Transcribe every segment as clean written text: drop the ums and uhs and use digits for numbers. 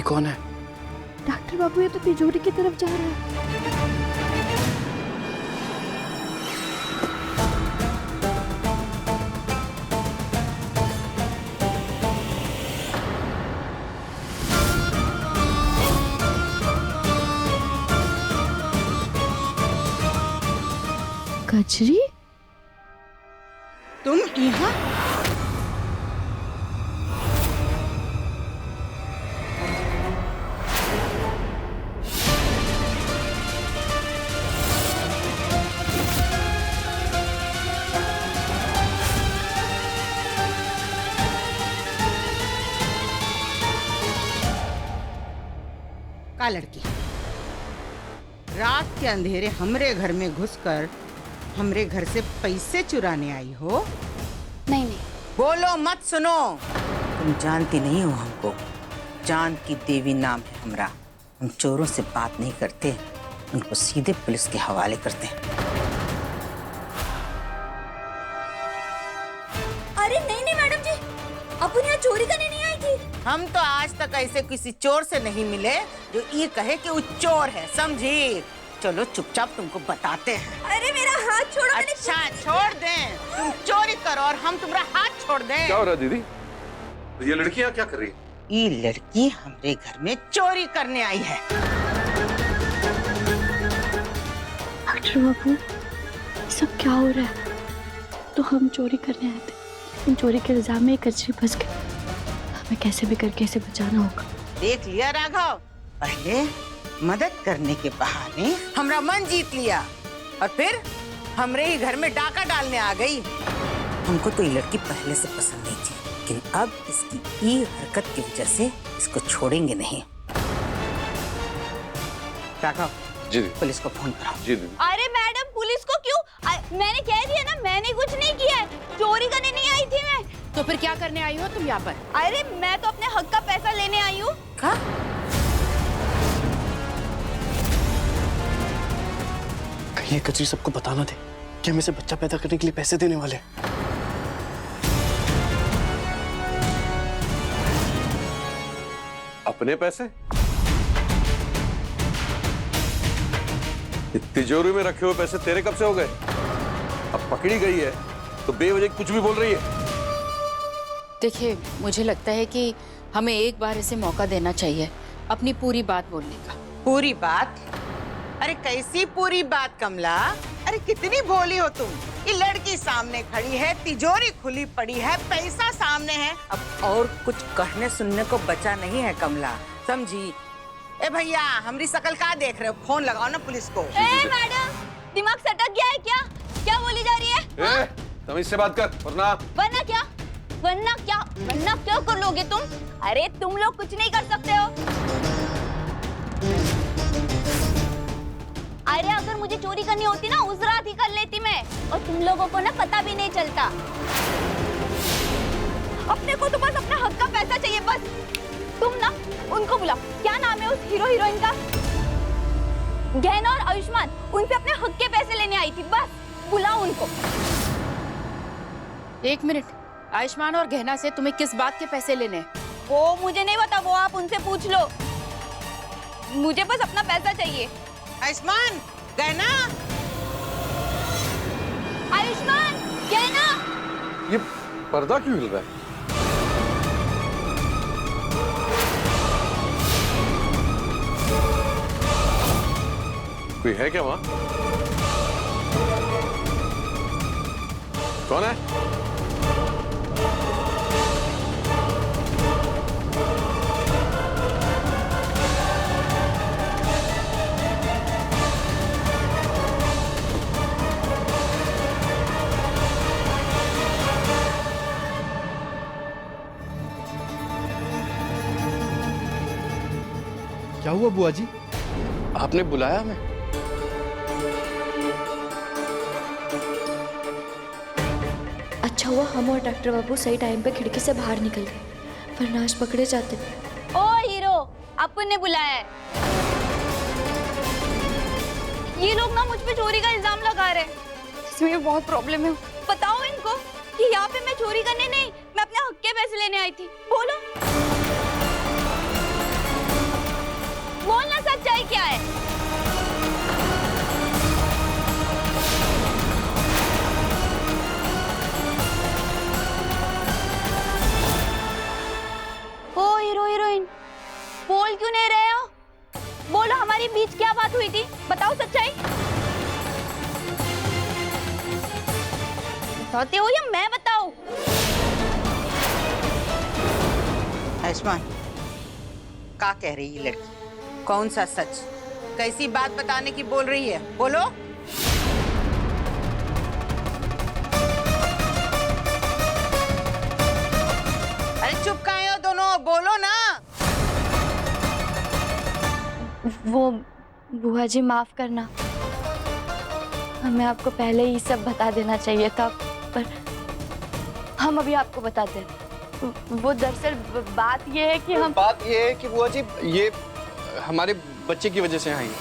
ये कौन है? डॉक्टर बाबू, ये तो तिजोरी की तरफ जा रहा है। कचरी, तुम यहाँ? का लड़की रात के अंधेरे हमरे घर में घुसकर हमरे घर से पैसे चुराने आई हो? नहीं नहीं, बोलो मत, सुनो। तुम जानती नहीं हो हमको। चांद की देवी नाम है हमरा। हम चोरों से बात नहीं करते, उनको सीधे पुलिस के हवाले करते हैं। अरे नहीं नहीं मैडम जी, अपन यहाँ चोरी करने नहीं आई थी। हम तो आज तक ऐसे किसी चोर से नहीं मिले जो ये कहे कि वो चोर है, समझी? चलो चुपचाप तुमको बताते हैं। अरे मेरा हाथ छोड़ो। अच्छा छोड़ दें, तुम चोरी करो और हम तुम्हारा हाथ छोड़ दें। क्या हो रहा है दीदी? ये लड़की यहाँ क्या कर रही है? ये लड़की हमारे घर में चोरी करने आई है। डॉक्टर बाबू, सब क्या हो रहा है? तो हम चोरी करने आए थे, लेकिन चोरी के इल्जाम में कचरी फंस गई। हमें कैसे भी करके इसे बचाना होगा। देख लिया राघव, पहले मदद करने के बहाने हमरा मन जीत लिया और फिर हमरे ही घर में डाका डालने आ गई। हमको तो ये लड़की पहले से पसंद नहीं थी, लेकिन अब इसकी ये हरकत की वजह से इसको छोड़ेंगे नहीं। राघव जी पुलिस को फोन कराओ। जी दीदी। अरे मैडम, पुलिस को क्यों? मैंने कह दिया ना, मैंने कुछ नहीं किया है। चोरी करने नहीं आई थी मैं। तो फिर क्या करने आई हो तुम यहाँ पर? अरे मैं तो अपने हक का पैसा लेने आई हूँ। कहीं ये कचरी सबको बताना दे कि हम इसे बच्चा पैदा करने के लिए पैसे देने वाले हैं। अपने पैसे? तिजोरी में रखे हुए पैसे तेरे कब से हो गए? अब पकड़ी गई है तो बेवजह कुछ भी बोल रही है। देखिए, मुझे लगता है कि हमें एक बार इसे मौका देना चाहिए अपनी पूरी बात बोलने का। पूरी बात? अरे कैसी पूरी बात कमला? अरे कितनी भोली हो तुम। ये लड़की सामने खड़ी है, तिजोरी खुली पड़ी है, पैसा सामने है, अब और कुछ कहने सुनने को बचा नहीं है कमला, समझी? ए भैया, हमारी शकल का देख रहे हो? फोन लगाओ ना पुलिस को। मैडम, दिमाग सटक गया है क्या? क्या बोली जा रही है? तमीज से बात कर, वरना क्या? वरना क्या कर लोगे तुम? अरे तुम लोग कुछ नहीं कर सकते हो। अरे अगर मुझे चोरी करनी होती ना, उस रात ही कर लेती मैं, और तुम लोगों को ना पता भी नहीं चलता। अपने को तो बस अपना हक का पैसा चाहिए, बस। तुम ना उनको बुलाओ, क्या नाम है उस हीरो हीरोइन का? गहना और आयुष्मान, उनसे अपने हक के पैसे लेने आई थी, बस बुलाओ उनको। एक मिनट, आयुष्मान और गहना से तुम्हें किस बात के पैसे लेने हैं? वो मुझे नहीं पता, वो आप उनसे पूछ लो। मुझे बस अपना पैसा चाहिए। आयुष्मान, गहना, आयुष्मान, गहना। ये पर्दा क्यों हिल रहा है? कोई है क्या वहां? कौन है? क्या हुआ बुआ जी? आपने बुलाया हमें? अच्छा हुआ हम और डॉक्टर बाबू सही टाइम पे खिड़की से बाहर निकल गए, वरना आज पकड़े जाते। ओ हीरो, अपन ने बुलाया है। ये लोग ना मुझ पे चोरी का इल्जाम लगा रहे हैं। इसमें बहुत प्रॉब्लम है। बताओ इनको कि यहाँ पे मैं चोरी करने नहीं, मैं अपने हक के पैसे लेने आई थी। बोलो। बोलना सच्चाई क्या है? ओ हीरो हीरोइन, बोल क्यों नहीं रहे हो? बोलो हमारे बीच क्या बात हुई थी, बताओ सच्चाई। बताते हो या मैं बताऊं? आयुष्मान, क्या कह रही है लड़की? कौन सा सच? कैसी बात बताने की बोल रही है? बोलो। अरे चुप काहे हो दोनों, बोलो ना। वो बुआ जी माफ करना, हमें आपको पहले ही सब बता देना चाहिए था, पर हम अभी आपको बताते हैं। वो दरअसल बात ये है कि हम बात ये है कि बुआ जी ये हमारे बच्चे की वजह से आई है।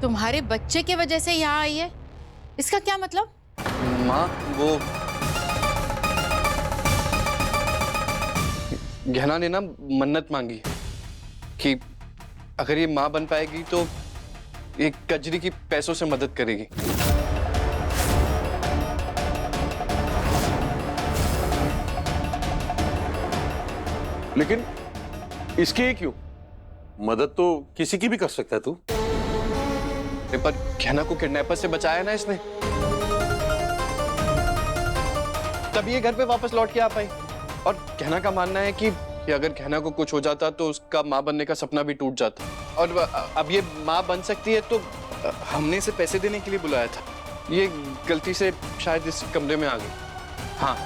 तुम्हारे बच्चे की वजह से यहाँ आई है, इसका क्या मतलब? माँ, वो गहना ने ना मन्नत मांगी कि अगर ये माँ बन पाएगी तो एक कजरी की पैसों से मदद करेगी। लेकिन इसके ही क्यों? मदद तो किसी की भी कर सकता है तू। पर गहना को किडनैपर से बचाया ना इसने, तभी ये घर पे वापस लौट के आ पाई। और गहना का मानना है कि अगर गहना को कुछ हो जाता तो उसका माँ बनने का सपना भी टूट जाता। और अब ये माँ बन सकती है तो हमने इसे पैसे देने के लिए बुलाया था। ये गलती से शायद इस कमरे में आ गई। हाँ,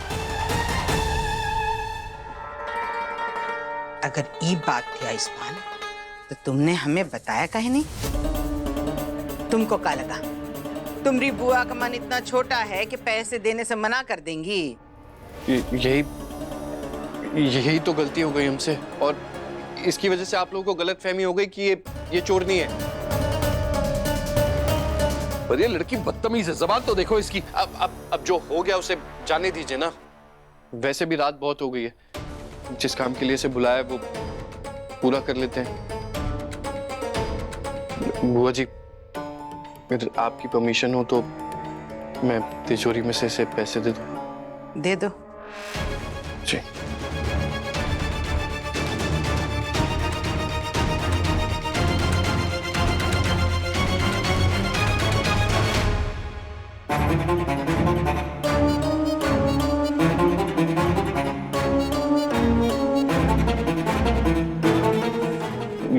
अगर ये बात थी आयुष्मान, तो तुमने हमें बताया काहे नहीं? तुमको क्या लगा तुम्हारी बुआ का मन इतना छोटा है कि पैसे देने से मना कर देंगी? यही तो गलती हो गई हमसे, और इसकी वजह से आप लोगों को गलतफहमी हो गई कि ये चोरनी है। पर ये लड़की बदतमीज है, जबान तो देखो इसकी। अब जो हो गया उसे जाने दीजिए ना। वैसे भी रात बहुत हो गई है, जिस काम के लिए इसे बुलाया वो पूरा कर लेते हैं। बुआ जी, अगर आपकी परमिशन हो तो मैं तिजोरी में से इसे पैसे दे दूं। दे दो। जी।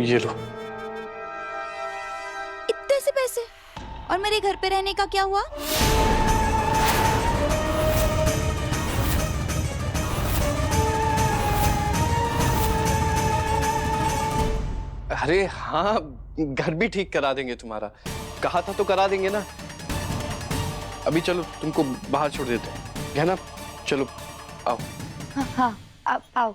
ये लो। इतने से पैसे? और मेरे घर पे रहने का क्या हुआ? अरे हाँ, घर भी ठीक करा देंगे तुम्हारा। कहा था तो करा देंगे ना। अभी चलो तुमको बाहर छोड़ देते हैं, है ना? चलो आओ। हाँ हाँ, आप आओ।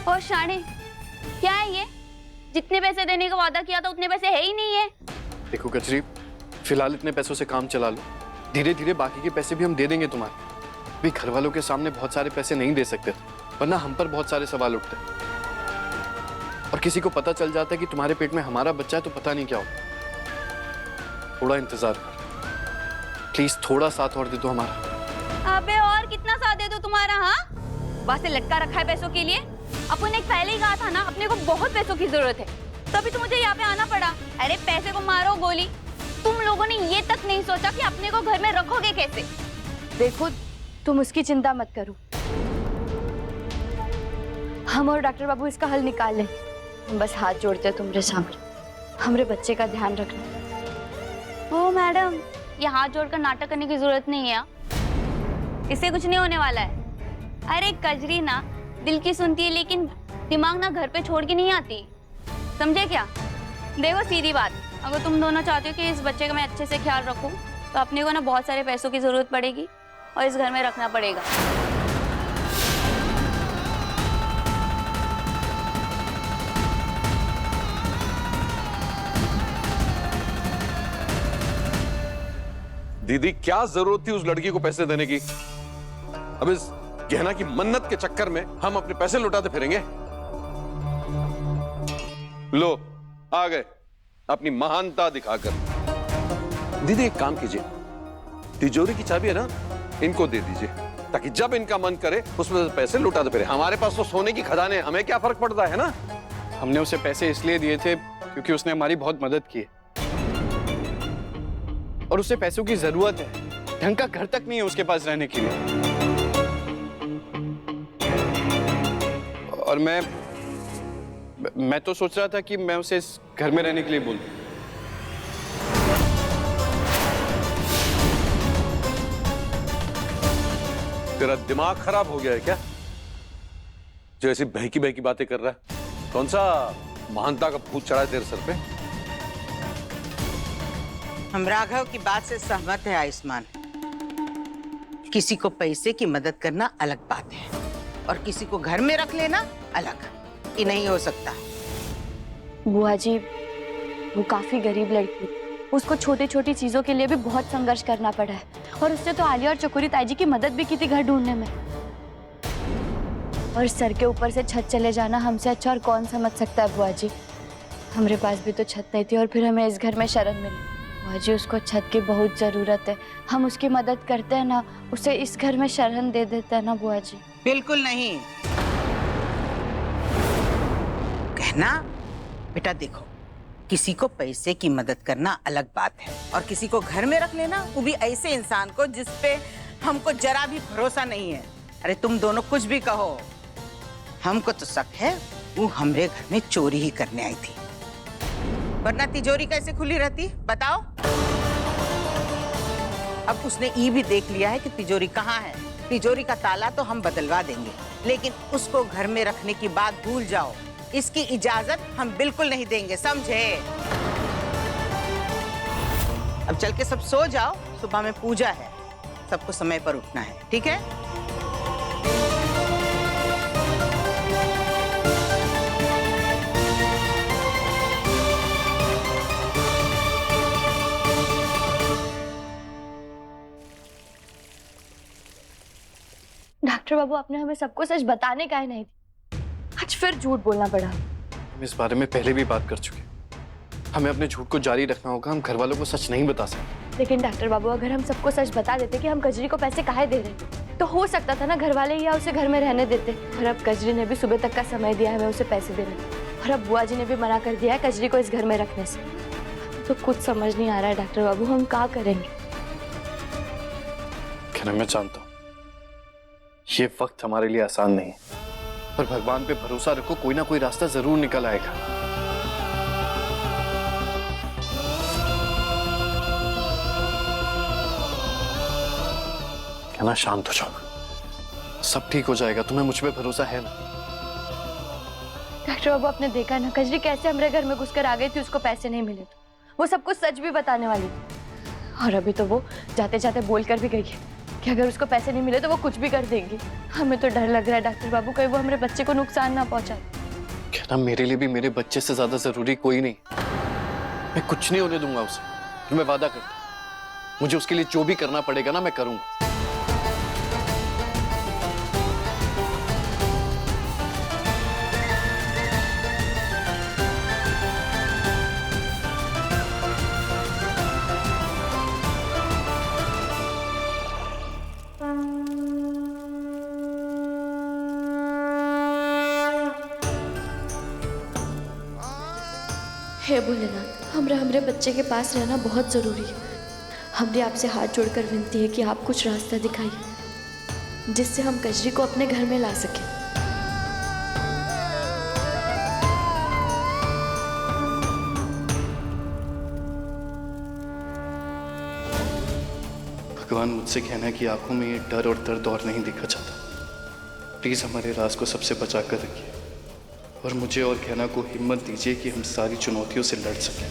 और शाणे, क्या है ये? जितने पैसे देने का वादा किया था उतने पैसे है ही नहीं है। देखो कचरी, फिलहाल इतने पैसों से काम चला लो, धीरे धीरे बाकी के पैसे भी हम दे देंगे तुम्हारे। भी घर वालों के सामने बहुत सारे पैसे नहीं दे सकते, वरना हम पर बहुत सारे सवाल उठते। और किसी को पता चल जाता है कि तुम्हारे पेट में हमारा बच्चा है तो पता नहीं क्या हो। थोड़ा इंतजार कर प्लीज, थोड़ा साथ और दे दो हमारा। अबे और कितना साथ दे दो तुम्हारा? हाँ, बस से लटका रखा है पैसों के लिए। अपन ने पहले ही कहा था ना, अपने को बहुत पैसों की जरूरत है, तभी तो मुझे यहाँ पे आना पड़ा। अरे पैसे को मारो गोली, तुम लोगों ने ये तक नहीं सोचा कि अपने को घर में रखोगे कैसे। देखो, तुम उसकी चिंता मत करो, हम और डॉक्टर बाबू इसका हल निकाल लेंगे। हम बस हाथ जोड़ते हैं तुम्हारे सामने, हमारे बच्चे का ध्यान रखना। ओ मैडम, ये हाथ जोड़कर नाटक करने की जरूरत नहीं है, इससे कुछ नहीं होने वाला है। अरे कजरी ना दिल की सुनती है, लेकिन दिमाग ना घर पे छोड़ के नहीं आती, समझे क्या? देखो सीधी बात, अगर तुम दोनों चाहते हो कि इस बच्चे का मैं अच्छे से ख्याल रखूं, तो अपने को ना बहुत सारे पैसों की जरूरत पड़ेगी और इस घर में रखना पड़ेगा। दीदी क्या जरूरत थी उस लड़की को पैसे देने की? अब इस गहना की मन्नत के चक्कर में हम अपने पैसे लौटाते फिरेंगे? लो आ गए अपनी महानता दिखाकर। दीदी एक काम कीजिए, तिजोरी की चाबी है ना, इनको दे दीजिए ताकि जब इनका मन करे उसमें से पैसे लौटाते फिरे। हमारे पास तो सोने की खदानें, हमें क्या फर्क पड़ता है ना। हमने उसे पैसे इसलिए दिए थे क्योंकि उसने हमारी बहुत मदद की है और उसे पैसों की जरूरत है। ढंग का घर तक नहीं है उसके पास रहने के लिए। और मैं तो सोच रहा था कि मैं उसे इस घर में रहने के लिए बोल दूं। तेरा दिमाग खराब हो गया है क्या, जो ऐसी बहकी बहकी बातें कर रहा है? कौन सा महानता का भूत चढ़ा है तेरे सर पे? हम राघव की बात से सहमत है आयुष्मान। किसी को पैसे की मदद करना अलग बात है और किसी को घर में रख लेना अलग। ये नहीं हो सकता। बुआ जी, वो काफी गरीब लड़की, उसको छोटी छोटी चीजों के लिए भी बहुत संघर्ष करना पड़ा है और उसने तो आलिया और चकोरी ताई जी की मदद भी की थी घर ढूंढने में। और सर के ऊपर से छत चले जाना हमसे अच्छा और कौन समझ सकता है बुआ जी। हमारे पास भी तो छत नहीं थी और फिर हमें इस घर में शरण मिली। बुआ जी, उसको छत की बहुत जरूरत है, हम उसकी मदद करते हैं ना, उसे इस घर में शरण दे देते हैं ना बुआ जी। बिल्कुल नहीं। कहना बेटा, देखो, किसी को पैसे की मदद करना अलग बात है और किसी को घर में रख लेना, वो भी ऐसे इंसान को जिस पे हमको जरा भी भरोसा नहीं है। अरे तुम दोनों कुछ भी कहो, हमको तो शक है वो हमरे घर में चोरी ही करने आई थी, वरना तिजोरी कैसे खुली रहती बताओ। अब उसने ये भी देख लिया है कि तिजोरी कहाँ है। तिजोरी का ताला तो हम बदलवा देंगे, लेकिन उसको घर में रखने की बात भूल जाओ। इसकी इजाजत हम बिल्कुल नहीं देंगे, समझे? अब चल के सब सो जाओ, सुबह में पूजा है, सबको समय पर उठना है, ठीक है? डॉक्टर बाबू, आपने हमें सबको सच बताने का ही नहीं थी, आज फिर झूठ बोलना पड़ा। हम इस बारे में पहले भी बात कर चुके, हमें अपने झूठ को जारी रखना होगा। हम घर वालों को सच नहीं बता सकते। लेकिन डॉक्टर बाबू, अगर हम सबको सच बता देते कि हम कजरी को पैसे काहे दे रहे, तो हो सकता था ना घर वाले या उसे घर में रहने देते। और अब कजरी ने भी सुबह तक का समय दिया है हमें उसे पैसे देने, और अब बुआ जी ने भी मना कर दिया है कजरी को इस घर में रखने से। तो कुछ समझ नहीं आ रहा है डॉक्टर बाबू, हम क्या करेंगे? कहना मैं जानता हूँ ये वक्त हमारे लिए आसान नहीं है, पर भगवान पे भरोसा रखो, कोई ना कोई रास्ता जरूर निकल आएगा। कहना शांत हो जाओ, सब ठीक हो जाएगा। तुम्हें मुझ पे भरोसा है ना? डॉक्टर बाबू, आपने देखा ना कजरी कैसे हमारे घर में घुसकर आ गई थी, उसको पैसे नहीं मिले तो वो सब कुछ सच भी बताने वाली थी। और अभी तो वो जाते जाते बोल कर भी गई है कि अगर उसको पैसे नहीं मिले तो वो कुछ भी कर देगी। हमें तो डर लग रहा है डॉक्टर बाबू, कहीं वो हमारे बच्चे को नुकसान ना पहुंचाए। कहना मेरे लिए भी मेरे बच्चे से ज्यादा जरूरी कोई नहीं। मैं कुछ नहीं होने दूंगा उसे, तो मैं वादा करता हूं, मुझे उसके लिए जो भी करना पड़ेगा ना मैं करूंगा। हे भोलेनाथ, हमरे बच्चे के पास रहना बहुत ज़रूरी है। हमने आपसे हाथ जोड़कर विनती है कि आप कुछ रास्ता दिखाइए जिससे हम कजरी को अपने घर में ला सकें। भगवान, मुझसे कहना है कि आंखों में ये डर और दर्द और नहीं दिखा चाहता। प्लीज हमारे राज को सबसे बचा कर रखिए और मुझे और कहना को हिम्मत दीजिए कि हम सारी चुनौतियों से लड़ सकें।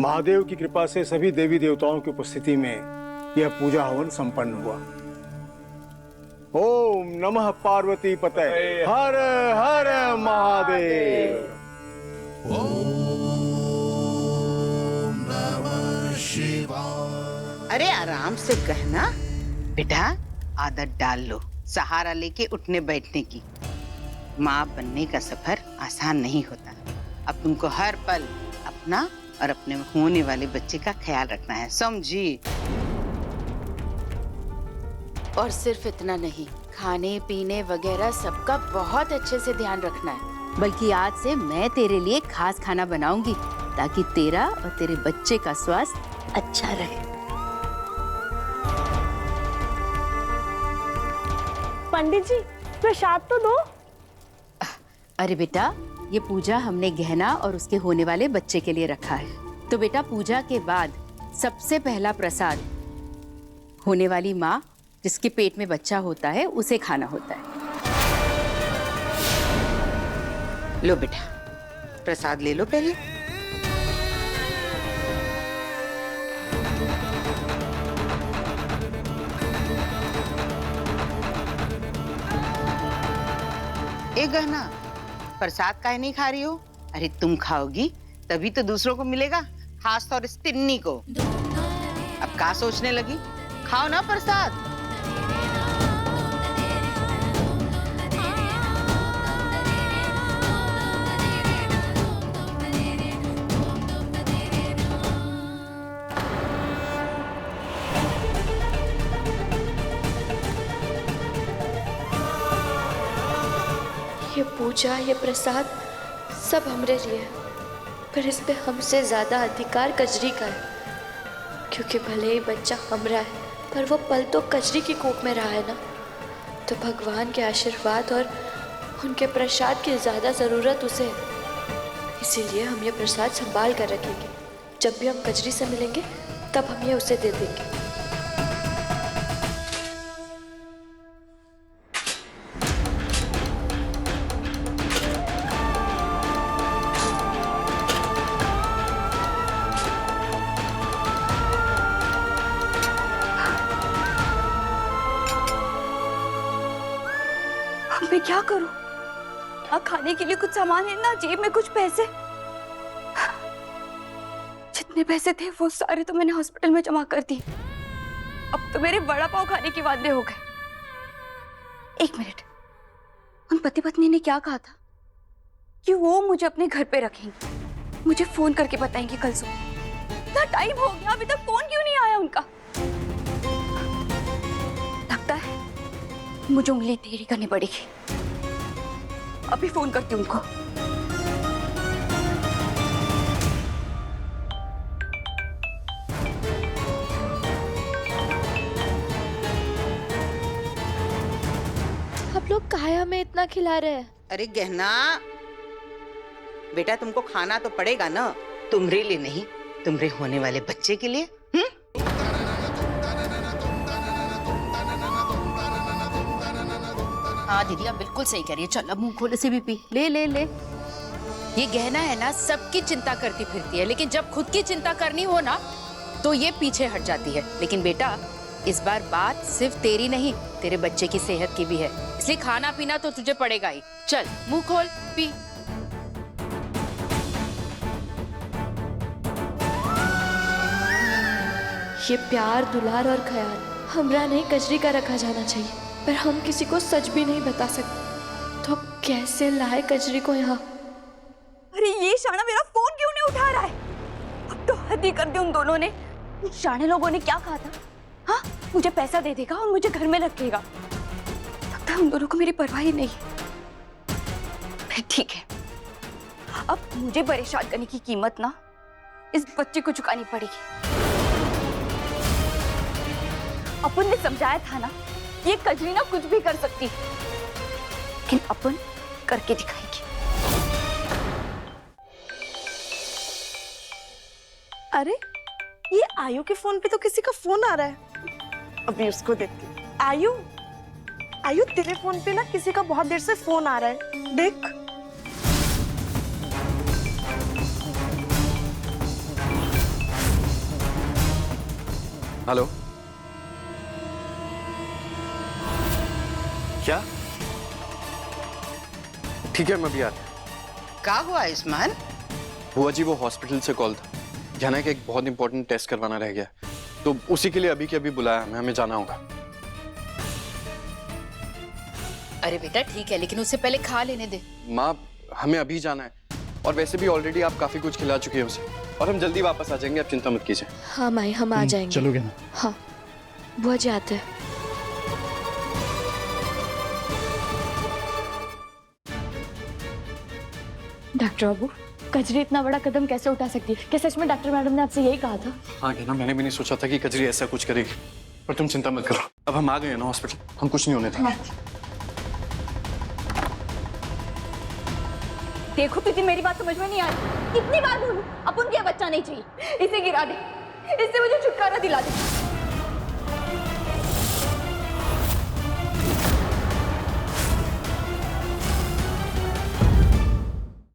महादेव की कृपा से सभी देवी देवताओं की उपस्थिति में यह पूजा हवन संपन्न हुआ। ओम नमः पार्वती पते हर हर महादेव। अरे आराम से कहना बेटा, आदत डाल लो सहारा लेके उठने बैठने की। माँ बनने का सफर आसान नहीं होता। अब तुमको हर पल अपना और अपने होने वाले बच्चे का ख्याल रखना है, समझी? और सिर्फ इतना नहीं, खाने पीने वगैरह सबका बहुत अच्छे से ध्यान रखना है। बल्कि आज से मैं तेरे लिए खास खाना बनाऊंगी ताकि तेरा और तेरे बच्चे का स्वास्थ्य अच्छा रहे। पंडित जी, प्रसाद तो दो। अरे बेटा, ये पूजा हमने गहना और उसके होने वाले बच्चे के लिए रखा है। तो बेटा, पूजा के बाद सबसे पहला प्रसाद होने वाली माँ जिसके पेट में बच्चा होता है उसे खाना होता है। लो बेटा, प्रसाद ले लो पहले। ए गहना, प्रसाद काहे नहीं खा रही हो? अरे तुम खाओगी तभी तो दूसरों को मिलेगा, खास तौर इस तिन्नी को। अब क्या सोचने लगी? खाओ ना प्रसाद। ये पूजा, ये प्रसाद सब हमरे लिए है, पर इस पे हमसे ज्यादा अधिकार कजरी का है। क्योंकि भले ही बच्चा हमरा है, पर वो पल तो कजरी की कोख में रहा है ना। तो भगवान के आशीर्वाद और उनके प्रसाद की ज्यादा जरूरत उसे है। इसीलिए हम ये प्रसाद संभाल कर रखेंगे। जब भी हम कजरी से मिलेंगे तब हम ये उसे दे देंगे। मैं क्या करूं? ना खाने के लिए कुछ सामान है, ना जेब में कुछ पैसे। जितने पैसे थे वो सारे तो मैंने हॉस्पिटल में जमा कर दिए। अब तो मेरे वड़ा पाव खाने के वादे हो गए। एक मिनट, उन पति पत्नी ने क्या कहा था कि वो मुझे अपने घर पे रखेंगे, मुझे फोन करके बताएंगे कल सुबह। इतना टाइम हो गया, अभी तक फोन क्यों नहीं आया उनका? लगता है मुझे उंगली टेढ़ी करनी पड़ेगी। अभी फोन करती हूँ उनको। आप लोग काहे हमें इतना खिला रहे हैं? अरे गहना बेटा, तुमको खाना तो पड़ेगा ना, तुम्हारे लिए नहीं, तुम्हारे होने वाले बच्चे के लिए। हाँ दीदी, आप बिल्कुल सही कह रही है। चल अब मुंह खोले से भी पी। ले ले ले। ये गहना है ना, सबकी चिंता करती फिरती है, लेकिन जब खुद की चिंता करनी हो ना तो ये पीछे हट जाती है। लेकिन बेटा, इस बार बात सिर्फ तेरी नहीं, तेरे बच्चे की सेहत की भी है, इसलिए खाना पीना तो तुझे पड़ेगा ही। चल मुंह खोल, पी। ये प्यार, दुलार और ख्याल हमरा नहीं कजरी का रखा जाना चाहिए, पर हम किसी को सच भी नहीं बता सकते। तो अब कैसे लाए कजरी को यहाँ? अरे ये शाना मेरा फोन क्यों नहीं उठा रहा है? अब तो हद ही कर दी उन दोनों ने। उन शाने लोगों ने क्या कहा था? हाँ, मुझे पैसा दे देगा और मुझे घर में रखेगा। लगता है उन दोनों को मेरी परवाह ही नहीं है। ठीक है, अब मुझे परेशान करने की कीमत ना इस बच्चे को चुकानी पड़ेगी। अपन ने समझाया था ना, ये कजरी ना कुछ भी कर सकती है, लेकिन अपन करके दिखाएंगे। अरे ये आयु के फोन पे तो किसी का फोन आ रहा है। अभी उसको देखती हूँ। आयु, आयु तेरे फोन पे ना किसी का बहुत देर से फोन आ रहा है, देख। हेलो, क्या? ठीक है, मैं अभी आ रहा। क्या हुआ आयुष्मान? बुआ जी, वो हॉस्पिटल से कॉल था। जाना कि एक बहुत इंपॉर्टेंट टेस्ट करवाना रह गया, तो उसी के लिए अभी के अभी बुलाया हमें, हमें जाना होगा। अरे बेटा ठीक है, लेकिन उससे पहले खा लेने दे। माँ, हमें अभी जाना है, और वैसे भी ऑलरेडी आप काफी कुछ खिला चुके हैं उसे, और हम जल्दी वापस आ जाएंगे, आप चिंता मत कीजिए। हाँ माई, हम आ जाएंगे। चलोगे ना? हाँ, बुआ जी आते हैं। डॉक्टर बाबू, कजरी इतना बड़ा कदम कैसे उठा सकती है? क्या सच में डॉक्टर मैडम ने आपसे यही कहा था? हाँ ना, मैंने भी नहीं सोचा था कि कजरी ऐसा कुछ करेगी, पर तुम चिंता मत करो, अब हम आ गए हैं ना हॉस्पिटल, हम कुछ नहीं होने देंगे। देखो प्रीति, मेरी बात समझ में नहीं आ रही। कितनी बार बोलूं, अपन क्या बच्चा नहीं चाहिए, इसे गिरा दे, इससे मुझे छुटकारा दिला दे।